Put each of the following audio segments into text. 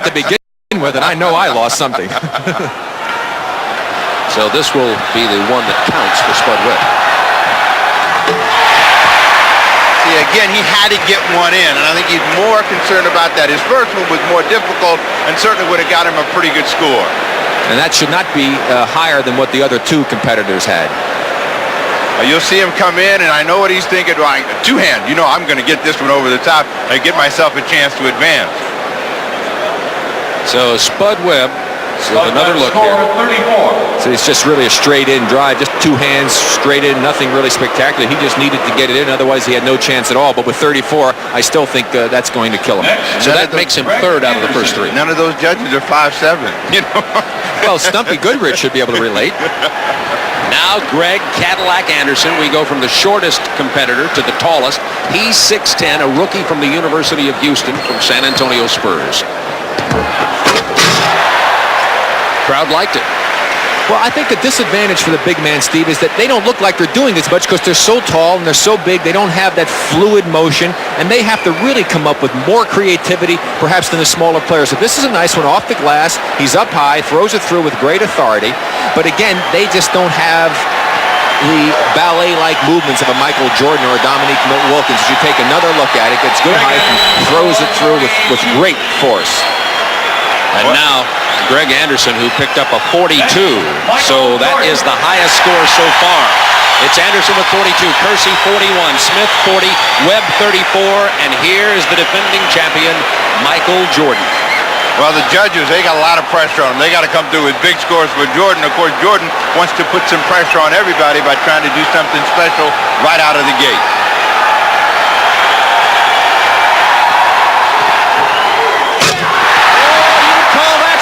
to begin with, and I know I lost something. So this will be the one that counts for Spud Webb. See, again, he had to get one in, and I think he's more concerned about that. His first one was more difficult and certainly would have got him a pretty good score. And that should not be higher than what the other two competitors had. You'll see him come in, and I know what he's thinking. Like, two-hand, you know, I'm going to get this one over the top and get myself a chance to advance. So Spud Webb with another look here. So it's just really a straight-in drive, just two hands straight in, nothing really spectacular. He just needed to get it in, otherwise he had no chance at all. But with 34, I still think that's going to kill him. So that makes him third out of the first three. None of those judges are 5'7", you know. Well, Stumpy Goodrich should be able to relate. Now Greg Cadillac Anderson. We go from the shortest competitor to the tallest. He's 6'10", a rookie from the University of Houston from San Antonio Spurs. Crowd liked it. Well, I think the disadvantage for the big man, Steve, is that they don't look like they're doing as much because they're so tall and they're so big. They don't have that fluid motion, and they have to really come up with more creativity, perhaps, than the smaller players. So this is a nice one off the glass. He's up high, throws it through with great authority. But again, they just don't have the ballet-like movements of a Michael Jordan or a Dominique Wilkins. As you take another look at it, gets good height and throws it through with great force. And now Greg Anderson, who picked up a 42. So that is the highest score so far. It's Anderson with 42, Kersey 41, Smith 40, Webb 34, and here is the defending champion, Michael Jordan. Well, the judges, they got a lot of pressure on them. They got to come through with big scores for Jordan. Of course, Jordan wants to put some pressure on everybody by trying to do something special right out of the gate.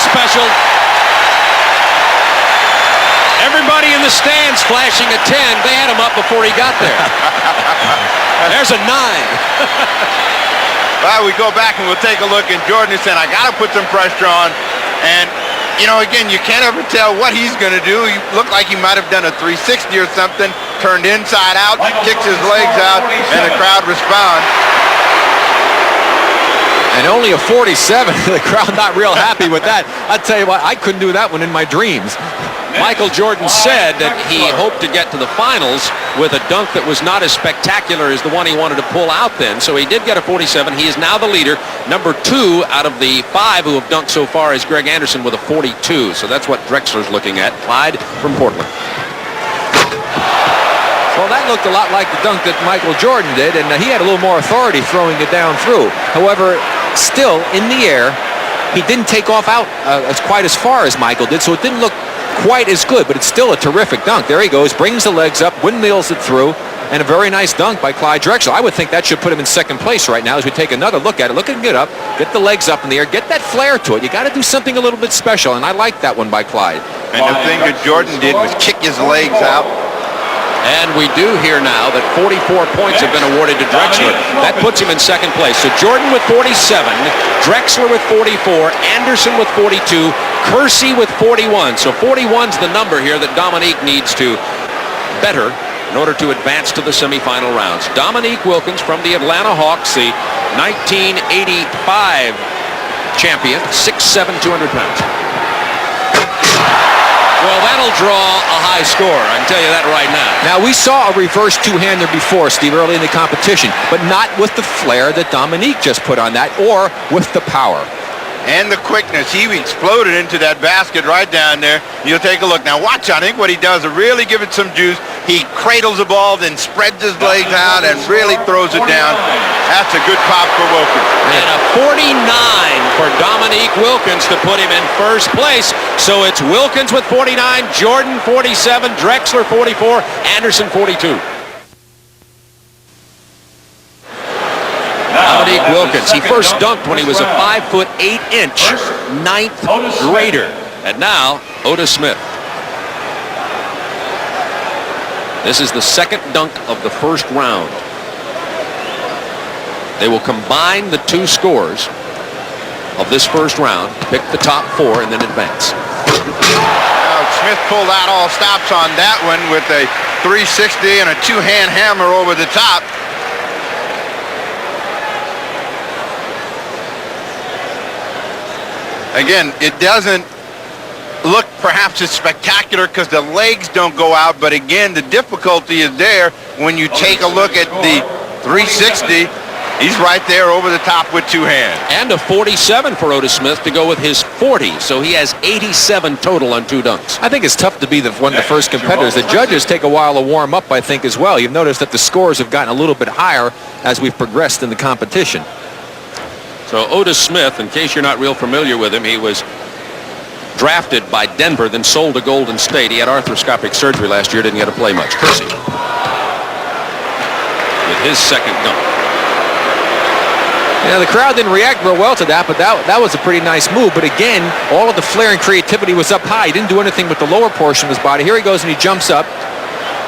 Special. Everybody in the stands flashing a 10. They had him up before he got there. There's a 9. Well, we go back and we'll take a look, and Jordan is saying, I got to put some pressure on. And, you know, again, you can't ever tell what he's going to do. He looked like he might have done a 360 or something, turned inside out, kicks his legs out, and the crowd responds. And only a 47. The crowd not real happy with that. I tell you what, I couldn't do that one in my dreams. Michael Jordan said that he hoped to get to the finals with a dunk that was not as spectacular as the one he wanted to pull out then. So he did get a 47. He is now the leader. Number 2 out of the 5 who have dunked so far is Greg Anderson with a 42. So that's what Drexler's looking at. Clyde from Portland. Well, that looked a lot like the dunk that Michael Jordan did, and he had a little more authority throwing it down through. However, still in the air, he didn't take off out quite as far as Michael did, so it didn't look quite as good, but it's still a terrific dunk. There he goes, brings the legs up, windmills it through, and a very nice dunk by Clyde Drexler. I would think that should put him in second place right now as we take another look at it. Look at him get up, get the legs up in the air, get that flair to it. You got to do something a little bit special, and I like that one by Clyde. And the thing that Jordan did was kick his legs out. And we do hear now that 44 points have been awarded to Drexler. That puts him in second place. So Jordan with 47, Drexler with 44, Anderson with 42, Kersey with 41. So 41's the number here that Dominique needs to better in order to advance to the semifinal rounds. Dominique Wilkins from the Atlanta Hawks, the 1985 champion, 6'7", 200 pounds. Well, that'll draw a high score, I can tell you that right now. Now, we saw a reverse two-hander before, Steve, early in the competition, but not with the flair that Dominique just put on that, or with the power. And the quickness. He exploded into that basket right down there. You'll take a look. Now, watch, I think what he does is really give it some juice. He cradles the ball, then spreads his legs out and really throws it down. That's a good pop for Wilkins. And a 49 for Dominique Wilkins to put him in first place. So it's Wilkins with 49, Jordan 47, Drexler 44, Anderson 42. Dominique Wilkins, he first dunked when he was a 5'8" ninth grader. And now, Otis Smith. This is the second dunk of the first round. They will combine the two scores of this first round, pick the top 4, and then advance. Smith pulled out all stops on that one with a 360 and a two-hand hammer over the top. Again, it doesn't look perhaps as spectacular because the legs don't go out, but again, the difficulty is there when you take a look at the 360. He's right there over the top with two hands. And a 47 for Otis Smith to go with his 40. So he has 87 total on 2 dunks. I think it's tough to be one of the first competitors. The judges take a while to warm up, I think, as well. You've noticed that the scores have gotten a little bit higher as we've progressed in the competition. So Otis Smith, in case you're not real familiar with him, he was drafted by Denver, then sold to Golden State. He had arthroscopic surgery last year, didn't get to play much. Kersey with his second dunk. Yeah, the crowd didn't react real well to that, but that was a pretty nice move. But again, all of the flair and creativity was up high. He didn't do anything with the lower portion of his body. Here he goes and he jumps up,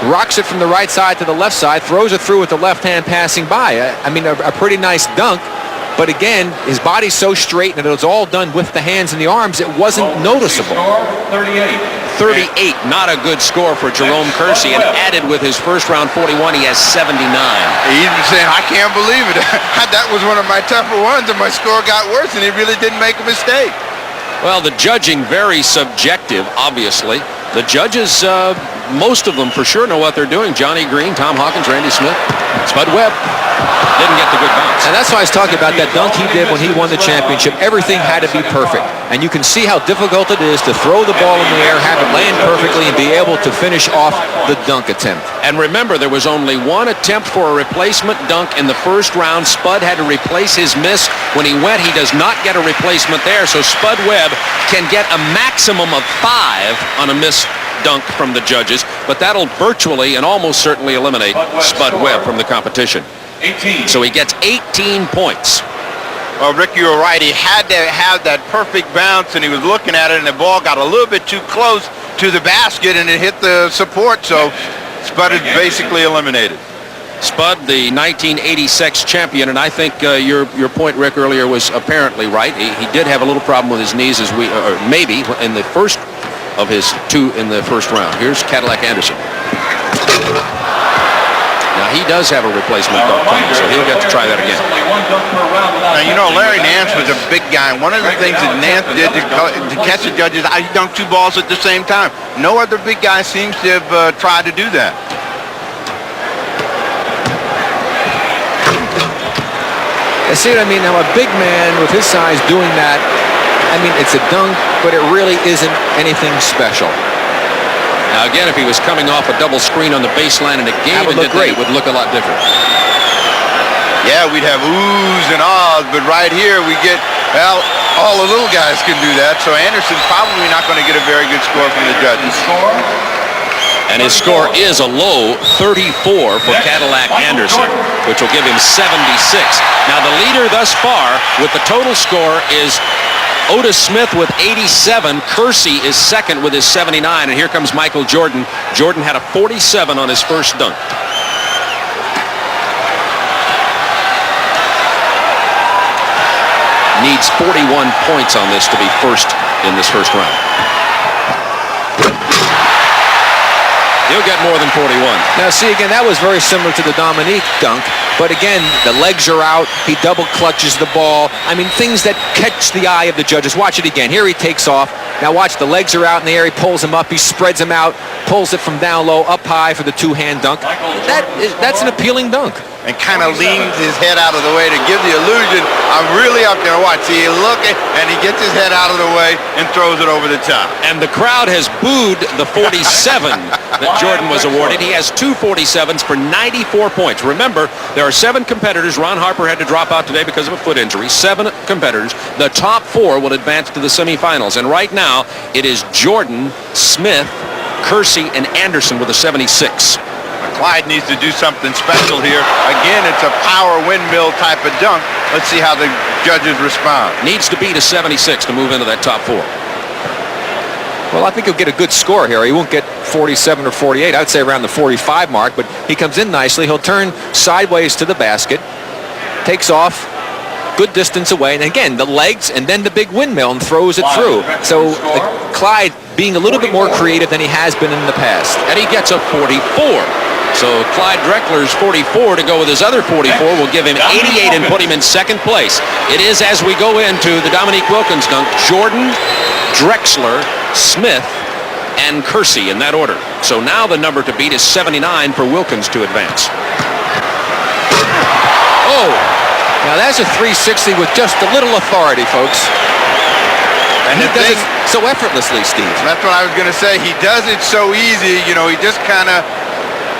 rocks it from the right side to the left side, throws it through with the left hand passing by. I mean, a pretty nice dunk. But again, his body's so straight and it was all done with the hands and the arms, it wasn't noticeable. 38, not a good score for Jerome Kersey, and added with his first round 41, he has 79. He's saying, I can't believe it. That was one of my tougher ones, and my score got worse, and he really didn't make a mistake. Well, the judging very subjective, obviously. The judges, most of them for sure know what they're doing. Johnny Green, Tom Hawkins, Randy Smith, Spud Webb. Didn't get the good bounce. And that's why I was talking about that dunk he did when he won the championship. Everything had to be perfect. And you can see how difficult it is to throw the ball in the air, have it land perfectly, and be able to finish off the dunk attempt. And remember, there was only one attempt for a replacement dunk in the first round. Spud had to replace his miss. When he went, he does not get a replacement there. So Spud Webb can get a maximum of 5 on a missed dunk from the judges, but that'll virtually and almost certainly eliminate Spud Webb from the competition. 18. So he gets 18 points. Well, Rick, you were right. He had to have that perfect bounce, and he was looking at it, and the ball got a little bit too close to the basket, and it hit the support, so Spud is basically eliminated. Spud, the 1986 champion, and I think your point, Rick, earlier was apparently right. He did have a little problem with his knees, or maybe in the first of his 2 in the first round. Here's Cadillac Anderson. Now he does have a replacement dunk plan, so he'll get to try that again. Now, you know, Larry Nance was a big guy, and one of the things that Nance did to catch the judges, he dunked 2 balls at the same time. No other big guy seems to have tried to do that. I see what I mean. Now, a big man with his size doing that, I mean, it's a dunk, but it really isn't anything special. Now, again, if he was coming off a double screen on the baseline in a game, That would look great. it would look a lot different. Yeah, we'd have oohs and ahs, but right here we get, well, all the little guys can do that, so Anderson's probably not going to get a very good score from the judges. And his score is a low 34 for Cadillac Anderson, which will give him 76. Now, the leader thus far with the total score is Otis Smith with 87. Kersey is second with his 79. And here comes Michael Jordan. Jordan had a 47 on his first dunk. Needs 41 points on this to be first in this first round. He'll get more than 41. Now, see, again, that was very similar to the Dominique dunk. But again, the legs are out. He double clutches the ball. I mean, things that catch the eye of the judges. Watch it again. Here he takes off. Now watch, the legs are out in the air. He pulls them up. He spreads them out. Pulls it from down low, up high for the 2-hand dunk. That's an appealing dunk. And kind of leans his head out of the way to give the illusion, I'm really up there. Watch, see, look, and he gets his head out of the way and throws it over the top. And the crowd has booed the 47 that Jordan was awarded. He has 2 47s for 94 points. Remember, there are 7 competitors. Ron Harper had to drop out today because of a foot injury. 7 competitors. The top 4 will advance to the semifinals. And right now, it is Jordan, Smith, Kersey, and Anderson with a 76. Clyde needs to do something special here. Again, it's a power windmill type of dunk. Let's see how the judges respond. Needs to beat a 76 to move into that top 4. Well, I think he'll get a good score here. He won't get 47 or 48. I would say around the 45 mark, but he comes in nicely. He'll turn sideways to the basket, takes off, good distance away, and again, the legs and then the big windmill and throws it through. So Clyde being a little bit more creative than he has been in the past. And he gets a 44. So Clyde Drexler's 44 to go with his other 44 will give him 88 and put him in second place. It is, as we go into the Dominique Wilkins dunk, Jordan, Drexler, Smith, and Kersey in that order. So now the number to beat is 79 for Wilkins to advance. Oh, now that's a 360 with just a little authority, folks. And he does it so effortlessly, Steve. That's what I was going to say. He does it so easy. You know, he just kind of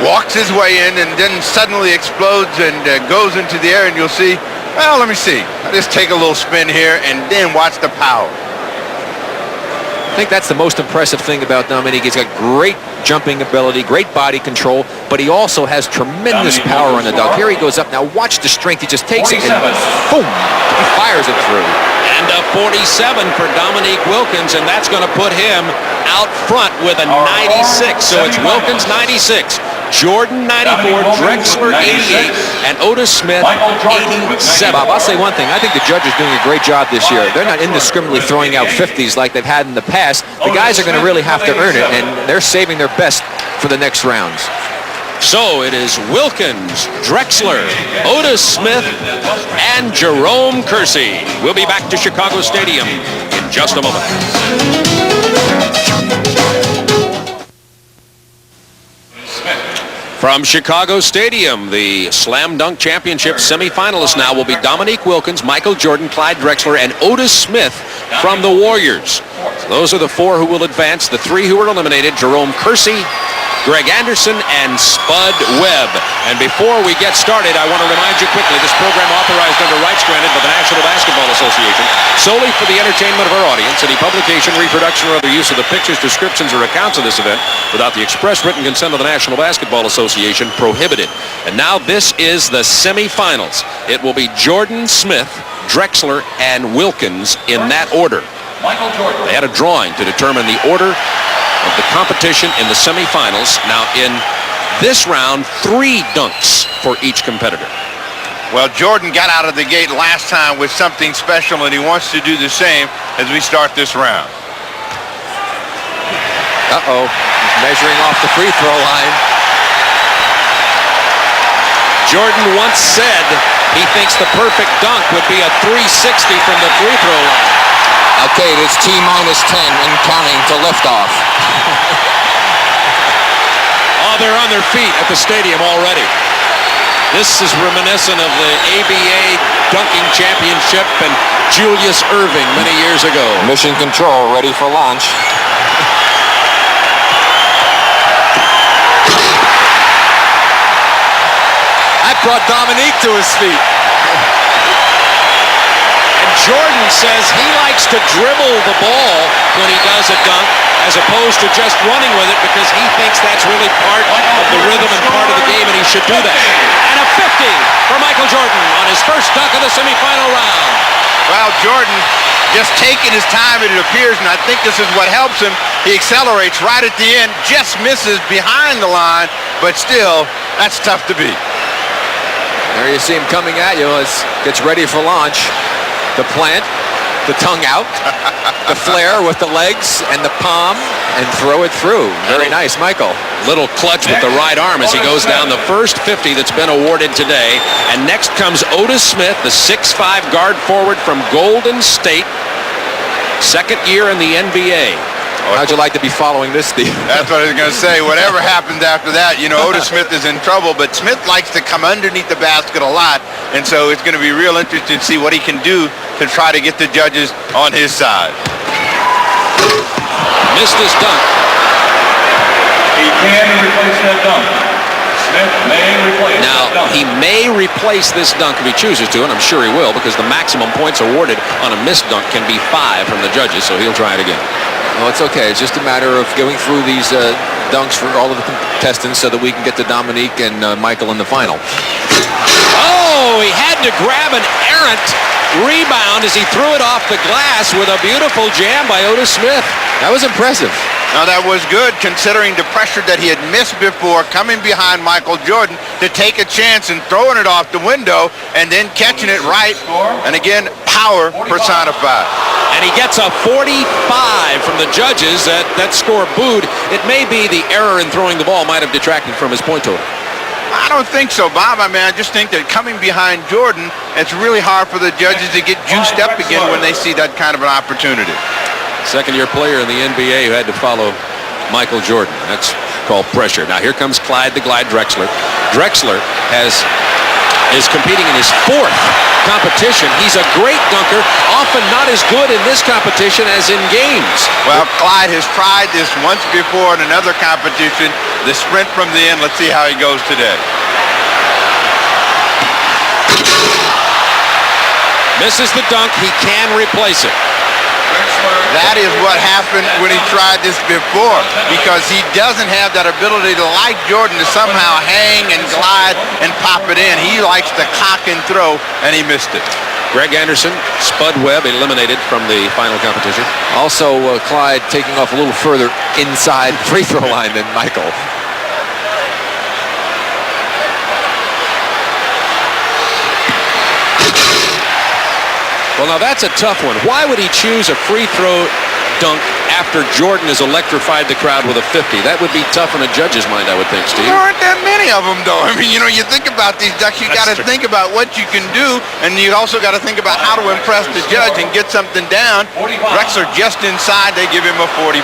walks his way in and then suddenly explodes and goes into the air, and you'll see, well, let me see. I'll just take a little spin here and then watch the power. I think that's the most impressive thing about Dominique. He's got great jumping ability, great body control, but he also has tremendous power on the dunk. Here he goes up. Now watch the strength. He just takes it and boom, he fires it through. And a 47 for Dominique Wilkins, and that's going to put him out front with a 96. So it's Wilkins 96, Jordan 94, Drexler 88, and Otis Smith 87. Bob, I'll say one thing. I think the judge is doing a great job this year. They're not indiscriminately throwing out 50s like they've had in the past. The guys are going to really have to earn it, and they're saving their best for the next rounds. So it is Wilkins, Drexler, Otis Smith, and Jerome Kersey. We'll be back to Chicago Stadium in just a moment. From Chicago Stadium, the Slam Dunk Championship semifinalists now will be Dominique Wilkins, Michael Jordan, Clyde Drexler, and Otis Smith from the Warriors. Those are the four who will advance. The three who were eliminated, Jerome Kersey, Greg Anderson, and Spud Webb. And before we get started, I want to remind you quickly, this program authorized under rights granted by the National Basketball Association solely for the entertainment of our audience. Any publication, reproduction, or other use of the pictures, descriptions, or accounts of this event without the express written consent of the National Basketball Association prohibited. And now this is the semifinals. It will be Jordan, Smith, Drexler, and Wilkins in that order. They had a drawing to determine the order of the competition in the semifinals. Now in this round, 3 dunks for each competitor. Well, Jordan got out of the gate last time with something special, and he wants to do the same as we start this round. Uh-oh, he's measuring off the free throw line. Jordan once said he thinks the perfect dunk would be a 360 from the free throw line. Okay, it is T-minus 10 and counting to liftoff. Oh, they're on their feet at the stadium already. This is reminiscent of the ABA dunking championship and Julius Erving many years ago. Mission control, ready for launch. That brought Dominique to his feet. Jordan says he likes to dribble the ball when he does a dunk as opposed to just running with it because he thinks that's really part of the rhythm and part of the game, and he should do that. And a 50 for Michael Jordan on his first dunk of the semifinal round. Well, Jordan just taking his time, it appears, and I think this is what helps him. He accelerates right at the end, just misses behind the line, but still, that's tough to beat. There you see him coming at you as gets ready for launch. The plant, the tongue out, the flare with the legs and the palm, and throw it through. Very nice, Michael. Little clutch with the right arm as he goes down the first 50 that's been awarded today. And next comes Otis Smith, the 6'5" guard forward from Golden State. Second year in the NBA. How'd you like to be following this, Steve? That's what I was going to say. Whatever happens after that, you know, Otis Smith is in trouble, but Smith likes to come underneath the basket a lot, and so it's going to be real interesting to see what he can do to try to get the judges on his side. Missed his dunk. He can replace that dunk. Smith may replace Now, that dunk. he may replace this dunk if he chooses to, and I'm sure he will, because the maximum points awarded on a missed dunk can be 5 from the judges, so he'll try it again. Well, it's okay. It's just a matter of going through these dunks for all of the contestants so that we can get to Dominique and Michael in the final. Oh, he had to grab an errant rebound as he threw it off the glass with a beautiful jam by Otis Smith. That was impressive. Now, that was good considering the pressure that he had missed before coming behind Michael Jordan to take a chance and throwing it off the window and then catching it right. And again, power personified. And he gets a 45 from the judges. That score booed. It may be the error in throwing the ball might have detracted from his point total. I don't think so, Bob. I mean, I just think that coming behind Jordan, it's really hard for the judges to get juiced up again when they see that kind of an opportunity. Second-year player in the NBA who had to follow Michael Jordan. That's called pressure. Now here comes Clyde the Glide Drexler. Drexler is competing in his fourth competition. He's a great dunker, often not as good in this competition as in games. Well, Clyde has tried this once before in another competition, the sprint from the end. Let's see how he goes today. Misses the dunk. He can replace it. That is what happened when he tried this before, because he doesn't have that ability to, like Jordan, to somehow hang and glide and pop it in. He likes to cock and throw, and he missed it. Greg Anderson, Spud Webb eliminated from the final competition. Also, Clyde taking off a little further inside free throw line than Michael. Well, now that's a tough one. Why would he choose a free throw dunk after Jordan has electrified the crowd with a 50? That would be tough in a judge's mind, I would think, Steve. There aren't that many of them, though. I mean, you think about these ducks, you got to think about what you can do, and you also got to think about how to impress the judge and get something down. Drexler just inside, they give him a 45.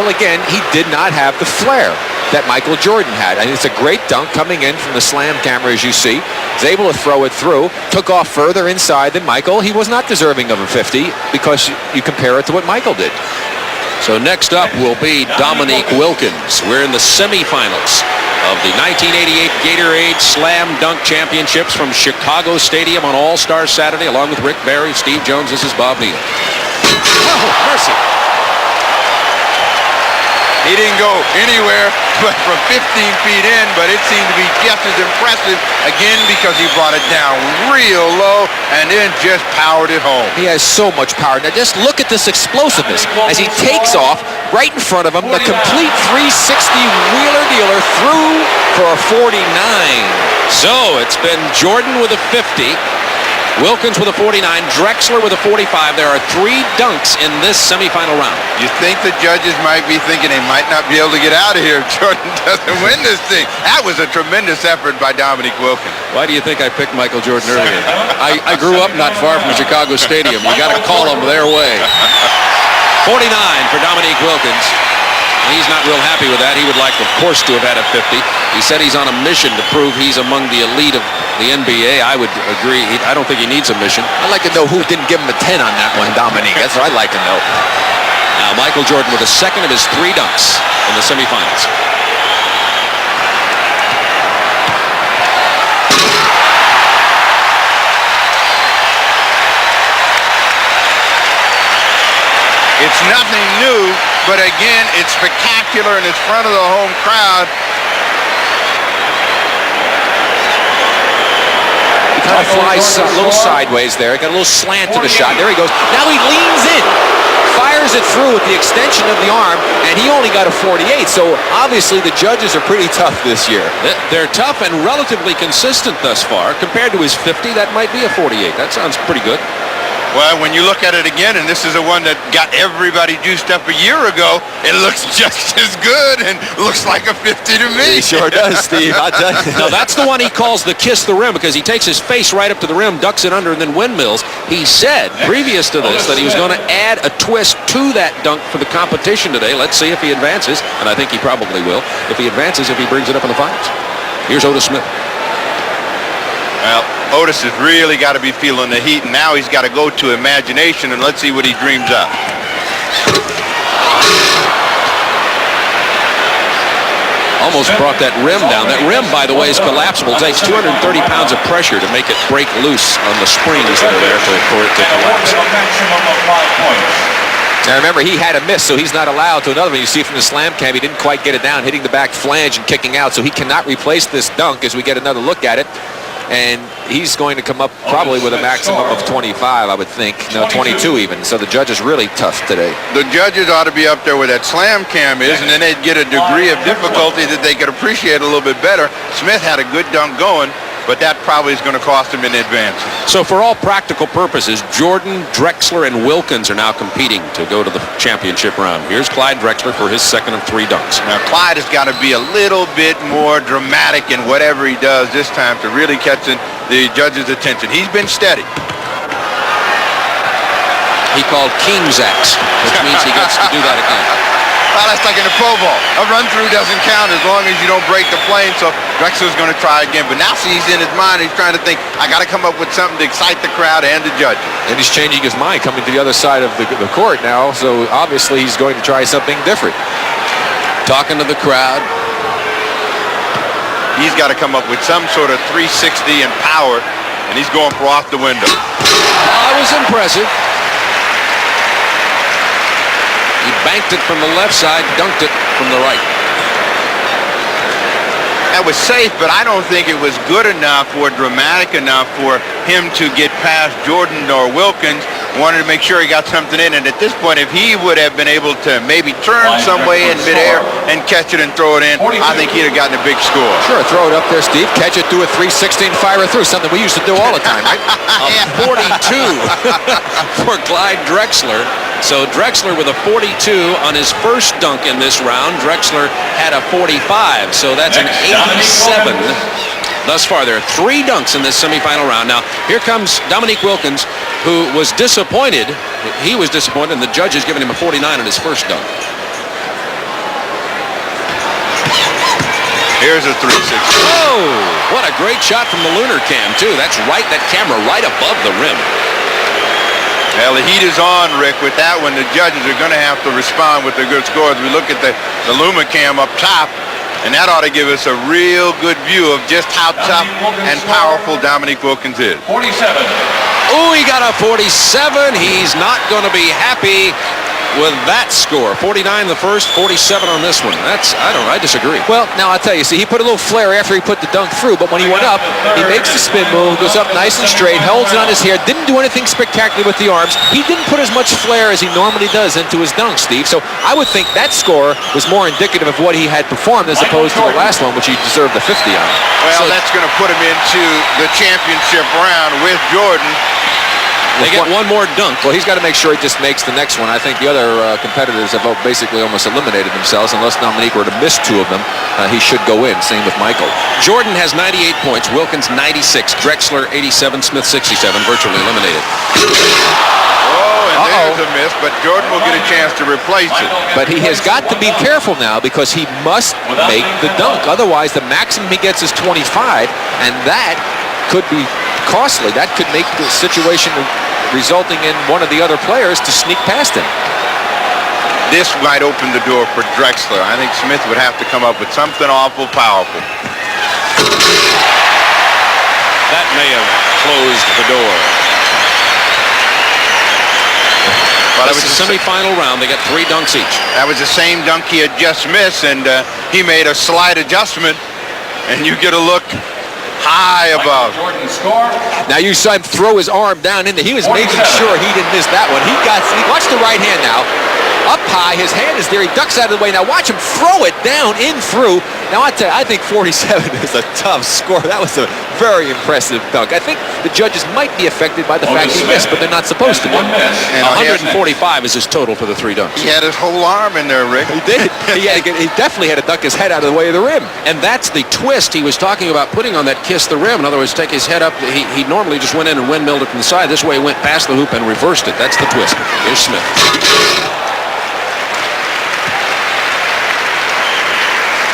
Well, again, he did not have the flair that Michael Jordan had. I mean, it's a great dunk coming in from the slam camera, as you see. He's able to throw it through. Took off further inside than Michael. He was not deserving of a 50 because you compare it to what Michael did. So next up will be Dominique Wilkins. We're in the semifinals of the 1988 Gatorade Slam Dunk Championships from Chicago Stadium on All-Star Saturday, along with Rick Barry, Steve Jones. This is Bob Neal. Oh, mercy. He didn't go anywhere but from 15 feet in, but it seemed to be just as impressive, again, because he brought it down real low and then just powered it home. He has so much power. Now just look at this explosiveness as he takes off right in front of him, the complete 360 wheeler dealer through for a 49. So it's been Jordan with a 50, Wilkins with a 49, Drexler with a 45. There are 3 dunks in this semifinal round. You think the judges might be thinking they might not be able to get out of here if Jordan doesn't win this thing. That was a tremendous effort by Dominique Wilkins. Why do you think I picked Michael Jordan earlier? I grew up not far from Chicago Stadium. You got to call them their way. 49 for Dominique Wilkins. He's not real happy with that. He would like, of course, to have had a 50. He said he's on a mission to prove he's among the elite of the NBA. I would agree. I don't think he needs a mission. I'd like to know who didn't give him a 10 on that one, Dominique. That's what I'd like to know. Now, Michael Jordan with the second of his 3 dunks in the semifinals. It's nothing new, but again, it's spectacular and it's front of the home crowd. He kind of flies a little sideways there. Got a little slant to the shot. There he goes. Now he leans in, fires it through with the extension of the arm, and he only got a 48. So obviously the judges are pretty tough this year. They're tough and relatively consistent thus far. Compared to his 50, that might be a 48. That sounds pretty good. Well, when you look at it again, and this is the one that got everybody juiced up a year ago, it looks just as good and looks like a 50 to me. He sure does, Steve. I tell you. Now, that's the one he calls the kiss the rim because he takes his face right up to the rim, ducks it under, and then windmills. He said previous to this that he was going to add a twist to that dunk for the competition today. Let's see if he advances, and I think he probably will. If he advances, if he brings it up in the finals. Here's Otis Smith. Well, Otis has really got to be feeling the heat, and now he's got to go to imagination, and let's see what he dreams up. Almost brought that rim down. That rim, by the way, is collapsible. It takes 230 pounds of pressure to make it break loose on the springs that are there for it to collapse. A maximum of 5 points. Now remember, he had a miss, so he's not allowed to another one. You see from the slam cam, he didn't quite get it down, hitting the back flange and kicking out, so he cannot replace this dunk as we get another look at it. And he's going to come up probably with a maximum of 25, I would think. No, 22 even. So the judge is really tough today. The judges ought to be up there where that slam cam is, and then they'd get a degree of difficulty that they could appreciate a little bit better. Smith had a good dunk going, but that probably is going to cost him in advances. So for all practical purposes, Jordan, Drexler, and Wilkins are now competing to go to the championship round. Here's Clyde Drexler for his second of 3 dunks. Now, Clyde has got to be a little bit more dramatic in whatever he does this time to really catch the judge's attention. He's been steady. He called King's X, which means he gets to do that again. Well, that's like in the Pro Bowl. A run-through doesn't count as long as you don't break the plane, so Drexler's going to try again. But now see, he's in his mind. He's trying to think, I got to come up with something to excite the crowd and the judges. And he's changing his mind coming to the other side of the court now, so obviously he's going to try something different. Talking to the crowd. He's got to come up with some sort of 360 and power, and he's going for off the window. That was impressive. He banked it from the left side, dunked it from the right. That was safe, but I don't think it was good enough or dramatic enough for him to get past Jordan or Wilkins. Wanted to make sure he got something in, and at this point, if he would have been able to maybe turn some way in midair and catch it and throw it in, I think he'd have gotten a big score. Sure, throw it up there, Steve. Catch it, do a 316, fire it through. Something we used to do all the time, right? A 42 for Clyde Drexler. So Drexler with a 42 on his first dunk in this round. Drexler had a 45, so that's an 87 thus far. There are 3 dunks in this semifinal round. Now, here comes Dominique Wilkins, who was disappointed. He was disappointed, and the judge has given him a 49 on his first dunk. Here's a 360. Oh, what a great shot from the lunar cam, too. That's right, that camera right above the rim. Well, the heat is on, Rick. With that one, the judges are going to have to respond with their good scores. We look at the Lumicam up top, and that ought to give us a real good view of just how tough and powerful Dominique Wilkins is. 47. Oh, he got a 47. He's not going to be happy with that score. 49 the first, 47 on this one. I disagree. Well, now I'll tell you, see, he put a little flare after he put the dunk through, but when he went up, he makes the spin move, goes up nice and straight, holds it on his hair, didn't do anything spectacular with the arms. He didn't put as much flair as he normally does into his dunk, Steve. So I would think that score was more indicative of what he had performed as opposed to the last one, which he deserved the 50 on. Well, that's going to put him into the championship round with Jordan. They get one more dunk. Well, he's got to make sure he just makes the next one. I think the other competitors have basically almost eliminated themselves. Unless Dominique were to miss 2 of them, he should go in. Same with Michael. Jordan has 98 points. Wilkins 96. Drexler 87. Smith 67. Virtually eliminated. Oh, and there's a miss, but Jordan will get a chance to replace it. But he has got to be careful now because he must make the dunk. Otherwise, the maximum he gets is 25, and that could be costly. That could make the situation resulting in one of the other players to sneak past him. This might open the door for Drexler. I think Smith would have to come up with something awful powerful. That may have closed the door. Well, This is a semifinal round. They got 3 dunks each. That was the same dunk he had just missed, and he made a slight adjustment, and you get a look high above. Jordan's score. Now you saw him throw his arm down in there. He was making sure he didn't miss that one. Watch the right hand now. Up high, his hand is there. He ducks out of the way. Now watch him throw it down in through. Now I think 47 is a tough score. That was a very impressive dunk. I think the judges might be affected by the fact he missed, but they're not supposed to be. 1 miss. And 145 is his total for the 3 dunks. He had his whole arm in there, Rick. He did. He definitely had to duck his head out of the way of the rim. And that's the twist he was talking about putting on that kiss the rim. In other words, take his head up. He normally just went in and windmilled it from the side. This way he went past the hoop and reversed it. That's the twist. Here's Smith.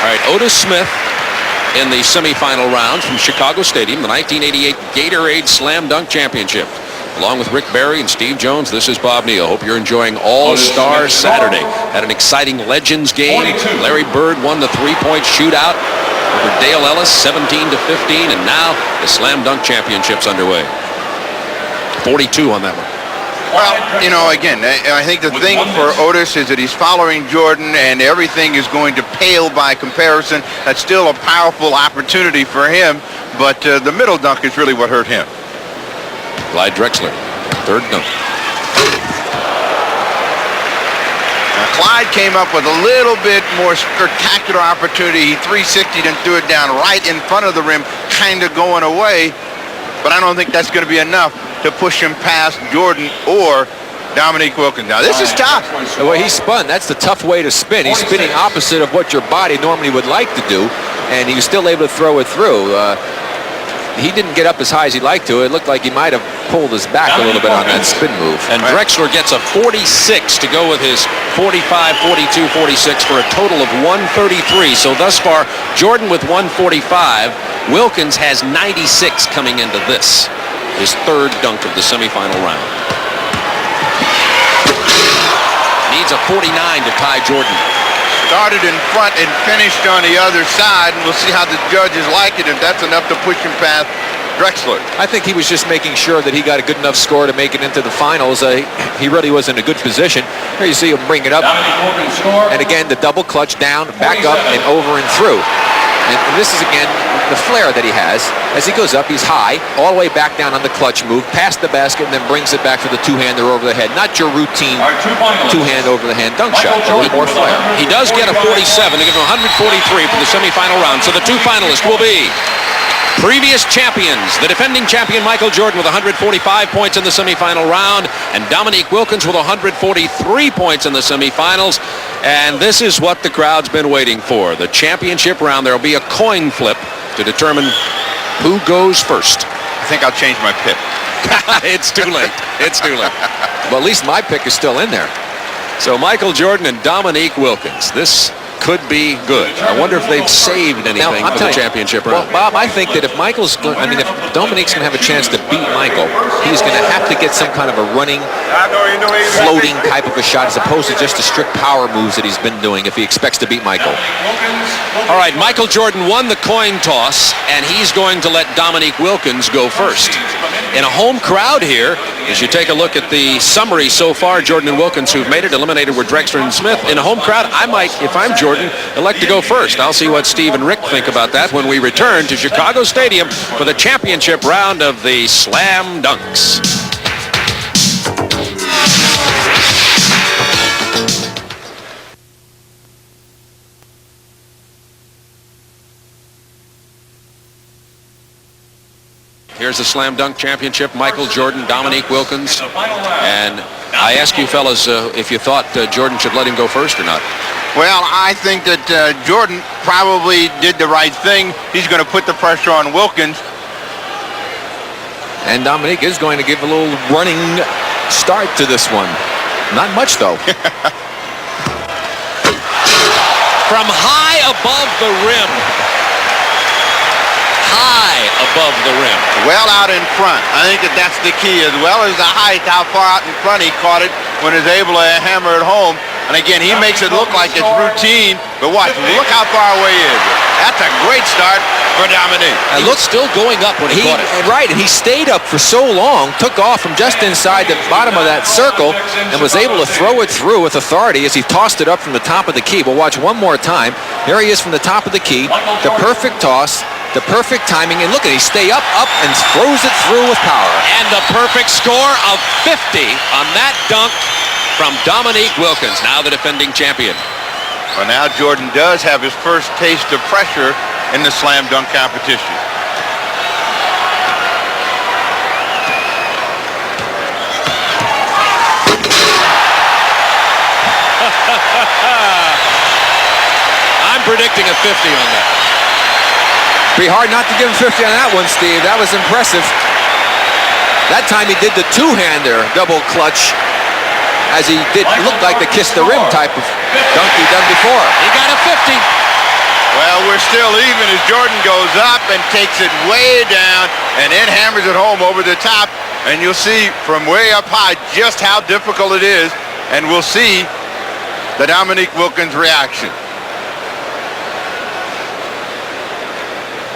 All right, Otis Smith in the semifinal round from Chicago Stadium, the 1988 Gatorade Slam Dunk Championship. Along with Rick Barry and Steve Jones, this is Bob Neal. Hope you're enjoying All-Star Saturday. Had an exciting Legends game. 42. Larry Bird won the 3-point shootout over Dale Ellis, 17-15, and now the Slam Dunk Championship's underway. 42 on that one. Well, you know, again, I think the thing for Otis is that he's following Jordan and everything is going to pale by comparison. That's still a powerful opportunity for him, but the middle dunk is really what hurt him. Clyde Drexler, 3rd dunk. Now, Hyde came up with a little bit more spectacular opportunity. He 360'd and threw it down right in front of the rim, kind of going away. But I don't think that's going to be enough to push him past Jordan or Dominique Wilkins. Now, this is tough. The way he spun, that's the tough way to spin. He's spinning opposite of what your body normally would like to do, and he was still able to throw it through. He didn't get up as high as he'd like to. It looked like he might have pulled his back a little bit on that spin move. And Drexler gets a 46 to go with his 45, 42, 46 for a total of 133. So thus far, Jordan with 145. Wilkins has 96 coming into this, his third dunk of the semifinal round. Needs a 49 to tie Jordan. Started in front and finished on the other side, and we'll see how the judges like it, if that's enough to push him past Drexler. I think he was just making sure that he got a good enough score to make it into the finals. He really was in a good position. Here you see him bring it up. And again, the double clutch down, back up, and over and through. And this is, again, the flair that he has. As he goes up, he's high, all the way back down on the clutch move, past the basket, and then brings it back for the two-hander over the head. Not your routine two-hand over-the-hand dunk shot. A little more flair. He does get a 47 to give him 143 for the semifinal round. So the two finalists will be previous champions, the defending champion Michael Jordan with 145 points in the semifinal round, and Dominique Wilkins with 143 points in the semifinals. And this is what the crowd's been waiting for. The championship round. There will be a coin flip to determine who goes first. I think I'll change my pick. It's too late. It's too late. But at least my pick is still in there. So Michael Jordan and Dominique Wilkins. This could be good. I wonder if they've saved anything for the championship round. Well, Bob, I think that if if Dominique's going to have a chance to beat Michael, he's going to have to get some kind of a running, floating type of a shot as opposed to just the strict power moves that he's been doing if he expects to beat Michael. All right, Michael Jordan won the coin toss, and he's going to let Dominique Wilkins go first. In a home crowd here, as you take a look at the summary so far, Jordan and Wilkins, who've made it, eliminated were Drexler and Smith. In a home crowd, I might, if I'm Jordan, elect to go first. I'll see what Steve and Rick think about that when we return to Chicago Stadium for the championship round of the Slam Dunks. Here's the Slam Dunk Championship. Michael Jordan, Dominique Wilkins. And I ask you fellas if you thought Jordan should let him go first or not. Well, I think that Jordan probably did the right thing. He's going to put the pressure on Wilkins. And Dominique is going to give a little running start to this one. Not much, though. From high above the rim. High above the rim. Well out in front. I think that that's the key, as well as the height, how far out in front he caught it when he's able to hammer it home. And again, he makes it look like it's routine, but watch, look how far away he is. That's a great start for Dominique. And look, still going up when he caught it. Right, and he stayed up for so long, took off from just inside the bottom of that circle, and was able to throw it through with authority as he tossed it up from the top of the key. But watch one more time. Here he is from the top of the key, the perfect toss, the perfect timing, and look at he stay up, and throws it through with power. And the perfect score of 50 on that dunk from Dominique Wilkins, now the defending champion. Well, now Jordan does have his first taste of pressure in the slam dunk competition. I'm predicting a 50 on that. Be hard not to give him 50 on that one, Steve. That was impressive. That time he did the two-hander double clutch, as he did look like the kiss the rim type of dunk he done before. He got a 50. Well, we're still even as Jordan goes up and takes it way down and then hammers it home over the top. And you'll see from way up high just how difficult it is. And we'll see the Dominique Wilkins reaction.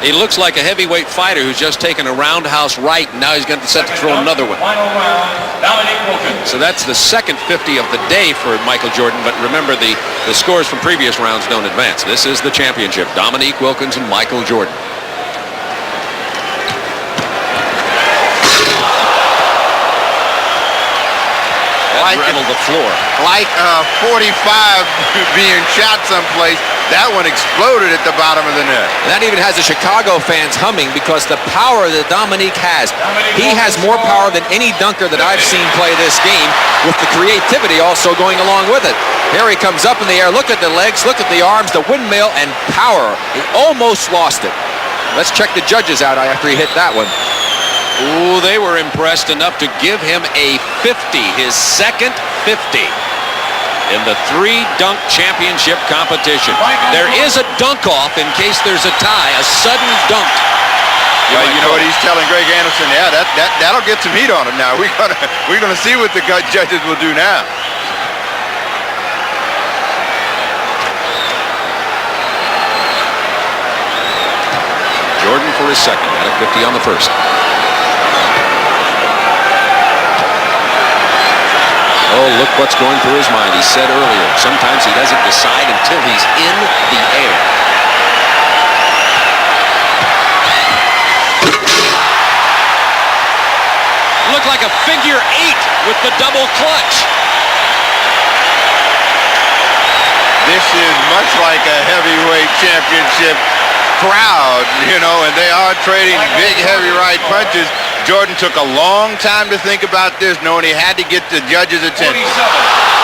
He looks like a heavyweight fighter who's just taken a roundhouse right, and now he's going to set to throw another one. Final round, Dominique Wilkins. So that's the second 50 of the day for Michael Jordan, but remember the scores from previous rounds don't advance. This is the championship. Dominique Wilkins and Michael Jordan. like rattled the floor. Like 45 being shot someplace. That one exploded at the bottom of the net. And that even has the Chicago fans humming because the power that Dominique has. He has more power than any dunker that I've seen play this game, with the creativity also going along with it. Here he comes up in the air. Look at the legs, look at the arms, the windmill, and power. He almost lost it. Let's check the judges out after he hit that one. Ooh, they were impressed enough to give him a 50, his second 50. In the 3-dunk championship competition. There is a dunk-off in case there's a tie, a sudden dunk. Well, you know what he's telling Greg Anderson? Yeah, that'll get some heat on him now. We're gonna see what the judges will do now. Jordan for his second, at a 50 on the first. Oh, look what's going through his mind. He said earlier, sometimes he doesn't decide until he's in the air. Looked like a figure 8 with the double clutch. This is much like a heavyweight championship crowd, you know, and they are trading big, heavy right punches. Jordan took a long time to think about this, knowing he had to get the judges' attention. 47.